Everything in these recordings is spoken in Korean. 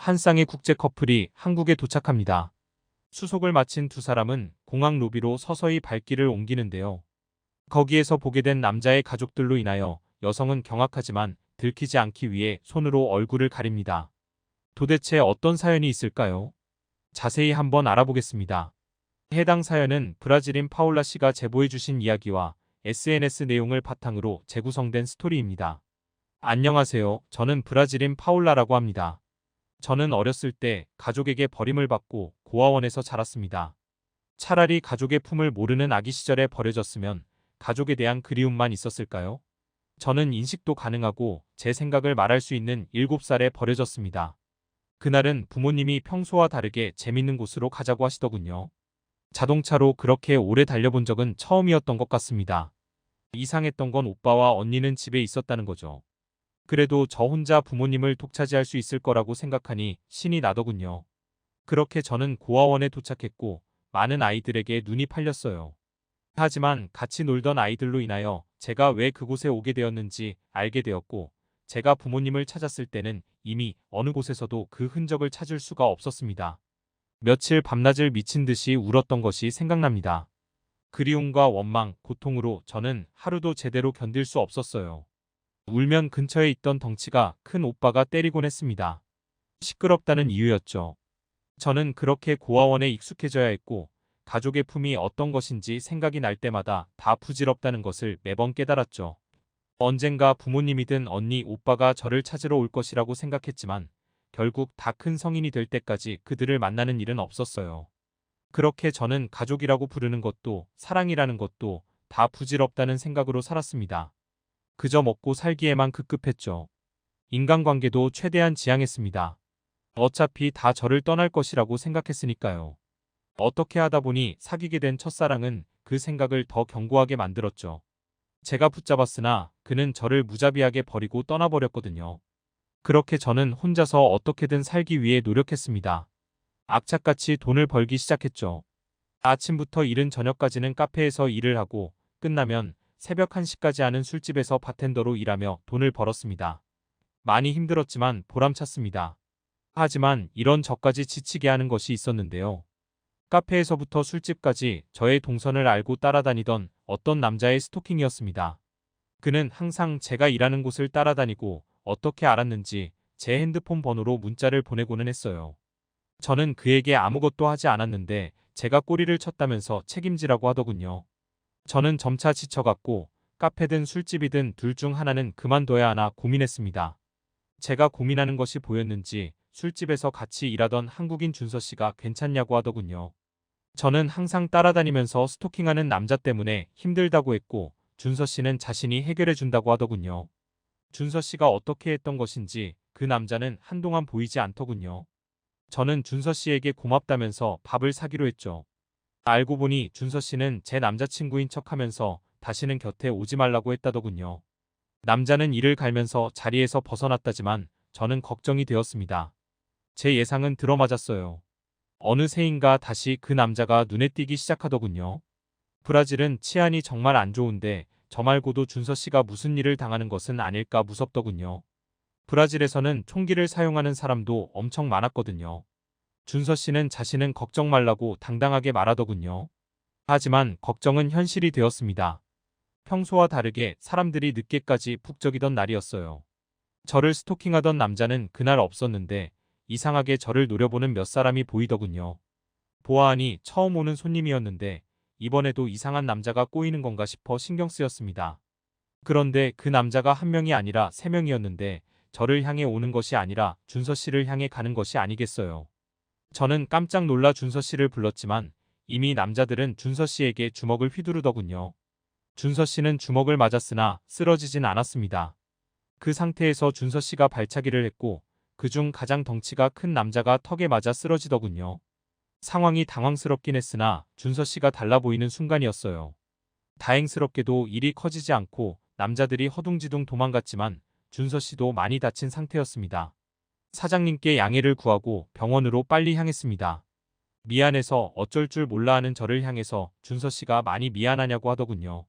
한 쌍의 국제 커플이 한국에 도착합니다. 수속을 마친 두 사람은 공항 로비로 서서히 발길을 옮기는데요. 거기에서 보게 된 남자의 가족들로 인하여 여성은 경악하지만 들키지 않기 위해 손으로 얼굴을 가립니다. 도대체 어떤 사연이 있을까요? 자세히 한번 알아보겠습니다. 해당 사연은 브라질인 파울라 씨가 제보해 주신 이야기와 SNS 내용을 바탕으로 재구성된 스토리입니다. 안녕하세요. 저는 브라질인 파울라라고 합니다. 저는 어렸을 때 가족에게 버림을 받고 고아원에서 자랐습니다. 차라리 가족의 품을 모르는 아기 시절에 버려졌으면 가족에 대한 그리움만 있었을까요? 저는 인식도 가능하고 제 생각을 말할 수 있는 7살에 버려졌습니다. 그날은 부모님이 평소와 다르게 재밌는 곳으로 가자고 하시더군요. 자동차로 그렇게 오래 달려본 적은 처음이었던 것 같습니다. 이상했던 건 오빠와 언니는 집에 있었다는 거죠. 그래도 저 혼자 부모님을 독차지할 수 있을 거라고 생각하니 신이 나더군요. 그렇게 저는 고아원에 도착했고 많은 아이들에게 눈이 팔렸어요. 하지만 같이 놀던 아이들로 인하여 제가 왜 그곳에 오게 되었는지 알게 되었고 제가 부모님을 찾았을 때는 이미 어느 곳에서도 그 흔적을 찾을 수가 없었습니다. 며칠 밤낮을 미친 듯이 울었던 것이 생각납니다. 그리움과 원망, 고통으로 저는 하루도 제대로 견딜 수 없었어요. 울면 근처에 있던 덩치가 큰 오빠가 때리곤 했습니다. 시끄럽다는 이유였죠. 저는 그렇게 고아원에 익숙해져야 했고 가족의 품이 어떤 것인지 생각이 날 때마다 다 부질없다는 것을 매번 깨달았죠. 언젠가 부모님이든 언니, 오빠가 저를 찾으러 올 것이라고 생각했지만 결국 다 큰 성인이 될 때까지 그들을 만나는 일은 없었어요. 그렇게 저는 가족이라고 부르는 것도 사랑이라는 것도 다 부질없다는 생각으로 살았습니다. 그저 먹고 살기에만 급급했죠. 인간관계도 최대한 지양했습니다. 어차피 다 저를 떠날 것이라고 생각했으니까요. 어떻게 하다 보니 사귀게 된 첫사랑은 그 생각을 더 견고하게 만들었죠. 제가 붙잡았으나 그는 저를 무자비하게 버리고 떠나버렸거든요. 그렇게 저는 혼자서 어떻게든 살기 위해 노력했습니다. 악착같이 돈을 벌기 시작했죠. 아침부터 이른 저녁까지는 카페에서 일을 하고 끝나면 새벽 1시까지 하는 술집에서 바텐더로 일하며 돈을 벌었습니다. 많이 힘들었지만 보람찼습니다. 하지만 이런 저까지 지치게 하는 것이 있었는데요. 카페에서부터 술집까지 저의 동선을 알고 따라다니던 어떤 남자의 스토킹이었습니다. 그는 항상 제가 일하는 곳을 따라다니고 어떻게 알았는지 제 핸드폰 번호로 문자를 보내고는 했어요. 저는 그에게 아무것도 하지 않았는데 제가 꼬리를 쳤다면서 책임지라고 하더군요. 저는 점차 지쳐갔고 카페든 술집이든 둘 중 하나는 그만둬야 하나 고민했습니다. 제가 고민하는 것이 보였는지 술집에서 같이 일하던 한국인 준서 씨가 괜찮냐고 하더군요. 저는 항상 따라다니면서 스토킹하는 남자 때문에 힘들다고 했고 준서 씨는 자신이 해결해 준다고 하더군요. 준서 씨가 어떻게 했던 것인지 그 남자는 한동안 보이지 않더군요. 저는 준서 씨에게 고맙다면서 밥을 사기로 했죠. 알고 보니 준서 씨는 제 남자친구인 척하면서 다시는 곁에 오지 말라고 했다더군요. 남자는 이를 갈면서 자리에서 벗어났다지만 저는 걱정이 되었습니다. 제 예상은 들어맞았어요. 어느새인가 다시 그 남자가 눈에 띄기 시작하더군요. 브라질은 치안이 정말 안 좋은데 저 말고도 준서 씨가 무슨 일을 당하는 것은 아닐까 무섭더군요. 브라질에서는 총기를 사용하는 사람도 엄청 많았거든요. 준서 씨는 자신은 걱정 말라고 당당하게 말하더군요. 하지만 걱정은 현실이 되었습니다. 평소와 다르게 사람들이 늦게까지 북적이던 날이었어요. 저를 스토킹하던 남자는 그날 없었는데 이상하게 저를 노려보는 몇 사람이 보이더군요. 보아하니 처음 오는 손님이었는데 이번에도 이상한 남자가 꼬이는 건가 싶어 신경 쓰였습니다. 그런데 그 남자가 한 명이 아니라 3명이었는데 저를 향해 오는 것이 아니라 준서 씨를 향해 가는 것이 아니겠어요. 저는 깜짝 놀라 준서 씨를 불렀지만 이미 남자들은 준서 씨에게 주먹을 휘두르더군요. 준서 씨는 주먹을 맞았으나 쓰러지진 않았습니다. 그 상태에서 준서 씨가 발차기를 했고 그중 가장 덩치가 큰 남자가 턱에 맞아 쓰러지더군요. 상황이 당황스럽긴 했으나 준서 씨가 달라 보이는 순간이었어요. 다행스럽게도 일이 커지지 않고 남자들이 허둥지둥 도망갔지만 준서 씨도 많이 다친 상태였습니다. 사장님께 양해를 구하고 병원으로 빨리 향했습니다. 미안해서 어쩔 줄 몰라 하는 저를 향해서 준서 씨가 많이 미안하냐고 하더군요.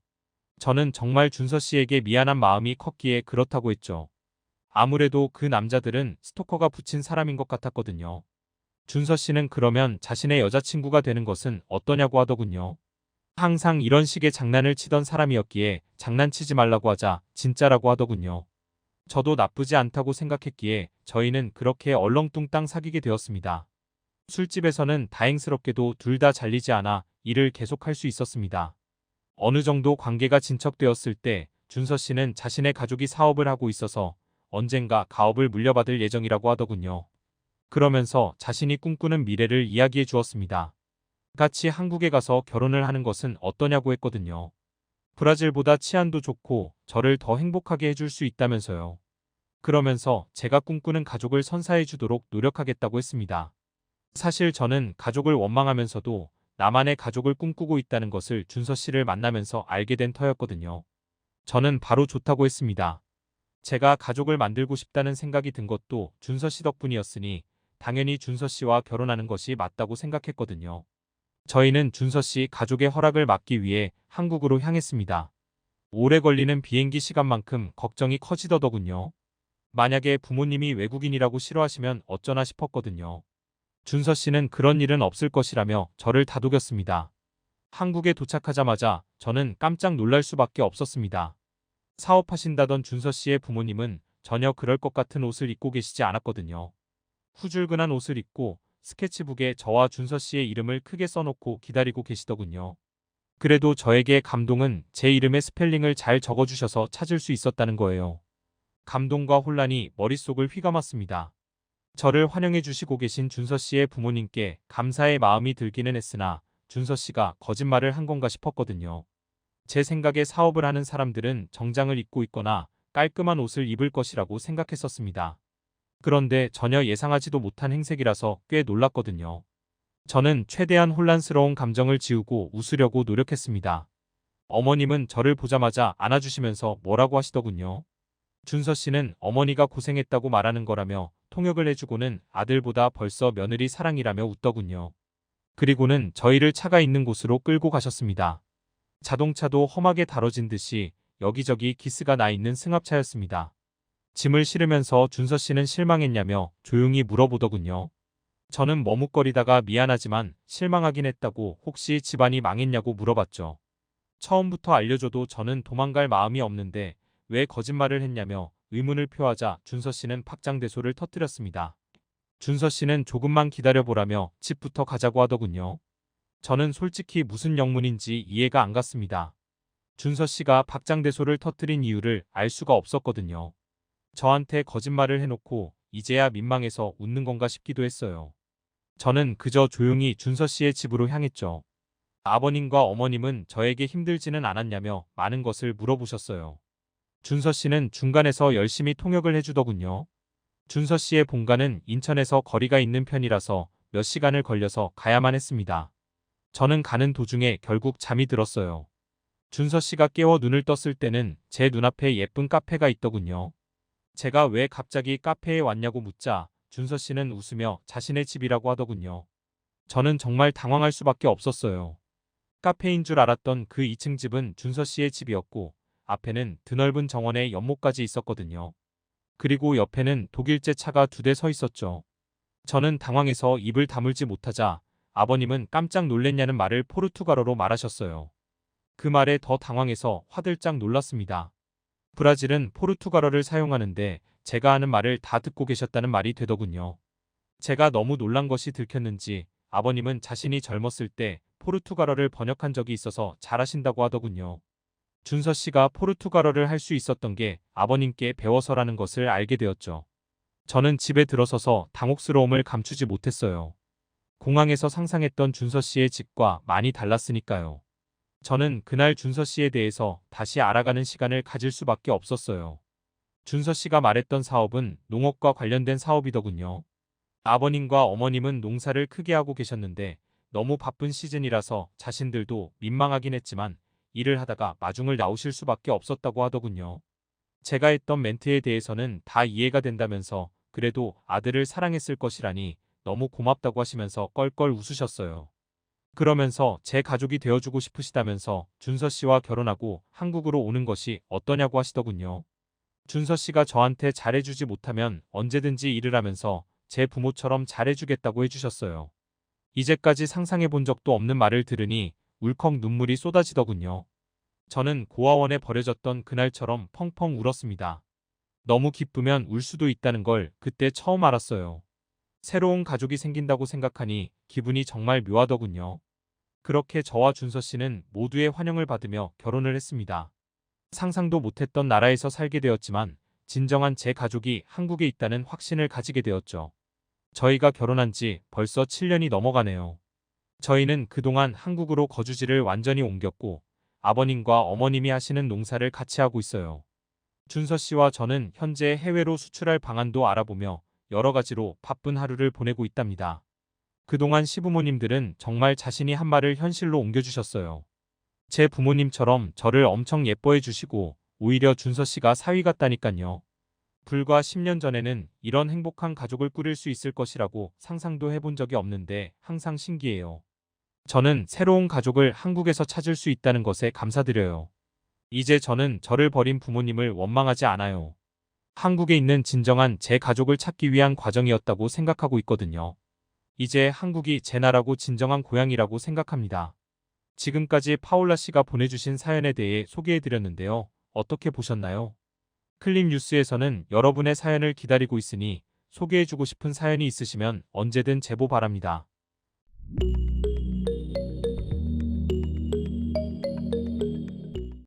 저는 정말 준서 씨에게 미안한 마음이 컸기에 그렇다고 했죠. 아무래도 그 남자들은 스토커가 붙인 사람인 것 같았거든요. 준서 씨는 그러면 자신의 여자친구가 되는 것은 어떠냐고 하더군요. 항상 이런 식의 장난을 치던 사람이었기에 장난치지 말라고 하자 진짜라고 하더군요. 저도 나쁘지 않다고 생각했기에 저희는 그렇게 얼렁뚱땅 사귀게 되었습니다. 술집에서는 다행스럽게도 둘 다 잘리지 않아 일을 계속할 수 있었습니다. 어느 정도 관계가 진척되었을 때 준서 씨는 자신의 가족이 사업을 하고 있어서 언젠가 가업을 물려받을 예정이라고 하더군요. 그러면서 자신이 꿈꾸는 미래를 이야기해 주었습니다. 같이 한국에 가서 결혼을 하는 것은 어떠냐고 했거든요. 브라질보다 치안도 좋고 저를 더 행복하게 해줄 수 있다면서요. 그러면서 제가 꿈꾸는 가족을 선사해 주도록 노력하겠다고 했습니다. 사실 저는 가족을 원망하면서도 나만의 가족을 꿈꾸고 있다는 것을 준서 씨를 만나면서 알게 된 터였거든요. 저는 바로 좋다고 했습니다. 제가 가족을 만들고 싶다는 생각이 든 것도 준서 씨 덕분이었으니 당연히 준서 씨와 결혼하는 것이 맞다고 생각했거든요. 저희는 준서 씨 가족의 허락을 막기 위해 한국으로 향했습니다. 오래 걸리는 비행기 시간만큼 걱정이 커지더더군요. 만약에 부모님이 외국인이라고 싫어하시면 어쩌나 싶었거든요. 준서 씨는 그런 일은 없을 것이라며 저를 다독였습니다. 한국에 도착하자마자 저는 깜짝 놀랄 수밖에 없었습니다. 사업하신다던 준서 씨의 부모님은 전혀 그럴 것 같은 옷을 입고 계시지 않았거든요. 후줄근한 옷을 입고 스케치북에 저와 준서 씨의 이름을 크게 써놓고 기다리고 계시더군요. 그래도 저에게 감동은 제 이름의 스펠링을 잘 적어주셔서 찾을 수 있었다는 거예요. 감동과 혼란이 머릿속을 휘감았습니다. 저를 환영해 주시고 계신 준서 씨의 부모님께 감사의 마음이 들기는 했으나 준서 씨가 거짓말을 한 건가 싶었거든요. 제 생각에 사업을 하는 사람들은 정장을 입고 있거나 깔끔한 옷을 입을 것이라고 생각했었습니다. 그런데 전혀 예상하지도 못한 행색이라서 꽤 놀랐거든요. 저는 최대한 혼란스러운 감정을 지우고 웃으려고 노력했습니다. 어머님은 저를 보자마자 안아주시면서 뭐라고 하시더군요. 준서 씨는 어머니가 고생했다고 말하는 거라며 통역을 해주고는 아들보다 벌써 며느리 사랑이라며 웃더군요. 그리고는 저희를 차가 있는 곳으로 끌고 가셨습니다. 자동차도 험하게 다뤄진 듯이 여기저기 기스가 나 있는 승합차였습니다. 짐을 실으면서 준서 씨는 실망했냐며 조용히 물어보더군요. 저는 머뭇거리다가 미안하지만 실망하긴 했다고 혹시 집안이 망했냐고 물어봤죠. 처음부터 알려줘도 저는 도망갈 마음이 없는데 왜 거짓말을 했냐며 의문을 표하자 준서 씨는 박장대소를 터뜨렸습니다. 준서 씨는 조금만 기다려보라며 집부터 가자고 하더군요. 저는 솔직히 무슨 영문인지 이해가 안 갔습니다. 준서 씨가 박장대소를 터뜨린 이유를 알 수가 없었거든요. 저한테 거짓말을 해놓고 이제야 민망해서 웃는 건가 싶기도 했어요. 저는 그저 조용히 준서 씨의 집으로 향했죠. 아버님과 어머님은 저에게 힘들지는 않았냐며 많은 것을 물어보셨어요. 준서 씨는 중간에서 열심히 통역을 해주더군요. 준서 씨의 본가는 인천에서 거리가 있는 편이라서 몇 시간을 걸려서 가야만 했습니다. 저는 가는 도중에 결국 잠이 들었어요. 준서 씨가 깨워 눈을 떴을 때는 제 눈앞에 예쁜 카페가 있더군요. 제가 왜 갑자기 카페에 왔냐고 묻자 준서 씨는 웃으며 자신의 집이라고 하더군요. 저는 정말 당황할 수밖에 없었어요. 카페인 줄 알았던 그 2층 집은 준서 씨의 집이었고 앞에는 드넓은 정원에 연못까지 있었거든요. 그리고 옆에는 독일제 차가 2대 서 있었죠. 저는 당황해서 입을 다물지 못하자 아버님은 깜짝 놀랬냐는 말을 포르투갈어로 말하셨어요. 그 말에 더 당황해서 화들짝 놀랐습니다. 브라질은 포르투갈어를 사용하는데 제가 하는 말을 다 듣고 계셨다는 말이 되더군요. 제가 너무 놀란 것이 들켰는지 아버님은 자신이 젊었을 때 포르투갈어를 번역한 적이 있어서 잘하신다고 하더군요. 준서 씨가 포르투갈어를 할 수 있었던 게 아버님께 배워서라는 것을 알게 되었죠. 저는 집에 들어서서 당혹스러움을 감추지 못했어요. 공항에서 상상했던 준서 씨의 집과 많이 달랐으니까요. 저는 그날 준서 씨에 대해서 다시 알아가는 시간을 가질 수밖에 없었어요. 준서 씨가 말했던 사업은 농업과 관련된 사업이더군요. 아버님과 어머님은 농사를 크게 하고 계셨는데 너무 바쁜 시즌이라서 자신들도 민망하긴 했지만 일을 하다가 마중을 나오실 수밖에 없었다고 하더군요. 제가 했던 멘트에 대해서는 다 이해가 된다면서 그래도 아들을 사랑했을 것이라니 너무 고맙다고 하시면서 껄껄 웃으셨어요. 그러면서 제 가족이 되어주고 싶으시다면서 준서 씨와 결혼하고 한국으로 오는 것이 어떠냐고 하시더군요. 준서 씨가 저한테 잘해주지 못하면 언제든지 일을 하면서 제 부모처럼 잘해주겠다고 해주셨어요. 이제까지 상상해 본 적도 없는 말을 들으니 울컥 눈물이 쏟아지더군요. 저는 고아원에 버려졌던 그날처럼 펑펑 울었습니다. 너무 기쁘면 울 수도 있다는 걸 그때 처음 알았어요. 새로운 가족이 생긴다고 생각하니 기분이 정말 묘하더군요. 그렇게 저와 준서 씨는 모두의 환영을 받으며 결혼을 했습니다. 상상도 못했던 나라에서 살게 되었지만 진정한 제 가족이 한국에 있다는 확신을 가지게 되었죠. 저희가 결혼한 지 벌써 7년이 넘어가네요. 저희는 그동안 한국으로 거주지를 완전히 옮겼고 아버님과 어머님이 하시는 농사를 같이 하고 있어요. 준서 씨와 저는 현재 해외로 수출할 방안도 알아보며 여러 가지로 바쁜 하루를 보내고 있답니다. 그동안 시부모님들은 정말 자신이 한 말을 현실로 옮겨주셨어요. 제 부모님처럼 저를 엄청 예뻐해 주시고 오히려 준서 씨가 사위 같다니깐요. 불과 10년 전에는 이런 행복한 가족을 꾸릴 수 있을 것이라고 상상도 해본 적이 없는데 항상 신기해요. 저는 새로운 가족을 한국에서 찾을 수 있다는 것에 감사드려요. 이제 저는 저를 버린 부모님을 원망하지 않아요. 한국에 있는 진정한 제 가족을 찾기 위한 과정이었다고 생각하고 있거든요. 이제 한국이 제 나라고 진정한 고향이라고 생각합니다. 지금까지 파올라 씨가 보내주신 사연에 대해 소개해드렸는데요. 어떻게 보셨나요? 클립 뉴스에서는 여러분의 사연을 기다리고 있으니 소개해주고 싶은 사연이 있으시면 언제든 제보 바랍니다.